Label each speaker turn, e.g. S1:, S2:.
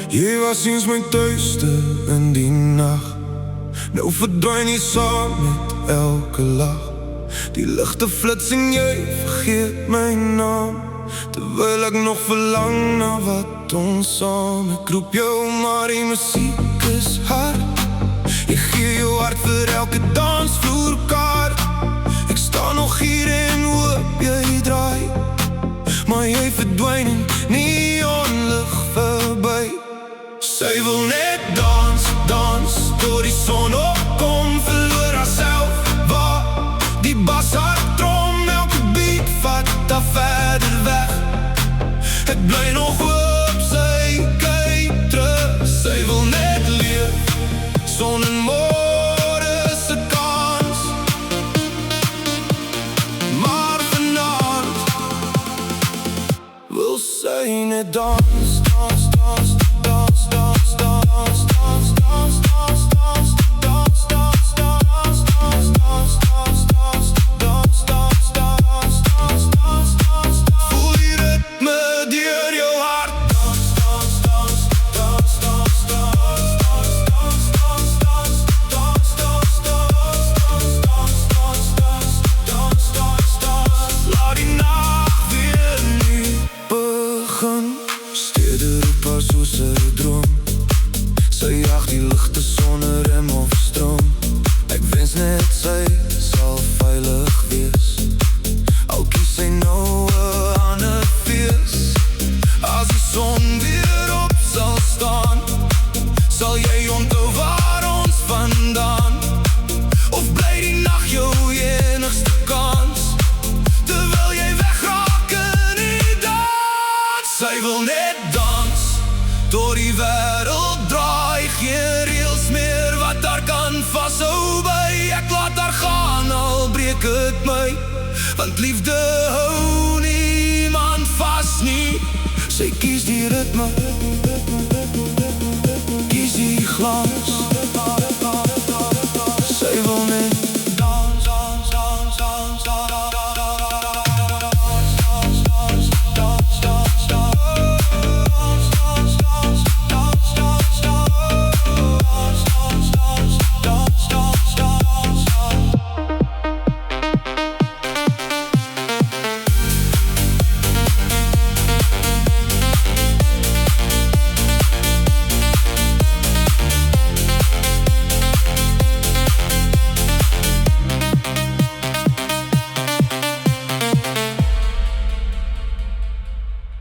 S1: Jy was eens my tuiste in die nacht. Nou verdwijn jy saam met elke lach. Die lichte flits en jy vergeet my naam, terwyl ek nog verlang na wat ons saam. Ek roep jou maar die musiek is hard. Jy gee jou hart vir elke dansvloerkaart. Ek sta nog hier en hoop jy draai, maar jy verdwijn in neonlig verby. Sy wil net dans, dans, tot die son opkom, verloor haarself, waar die bas hard trom, elke beat vat haar verder weg. Ek bly nog hoop, sy kyk terug. Sy wil net leef, son en môre se kans, maar vanavond wil sy net dans, dans, dans, dans, dans, dans, dans, dans, dans, dans, dans, dans, dans, dans, dans, dans, dans, dans, dans. Voel die ritme deur jou hart. Dans, dans, dans, dans, dans, dans, dans, dans, dans, dans, dans, dans, dans. Laat die nacht weer nu begin. Stede roep haar soos 'n droom. Sy jag die lichte sonder rem of stroom. Ek wens net sy sal veilig wees, al kies sy nou 'n ander fees. As die son weer op sal staan, sal jy onthou waar ons vandaan. Of bly die nacht jou enigste kans, terwyl jy wegraak in die dans. Sy wil net dans, tot die wêreld draai. Geen reels meer wat haar kan vashou by. Ek laat haar gaan, al breek het my, want liefde hou niemand vas nie. Sy kies die ritme, kies die glans,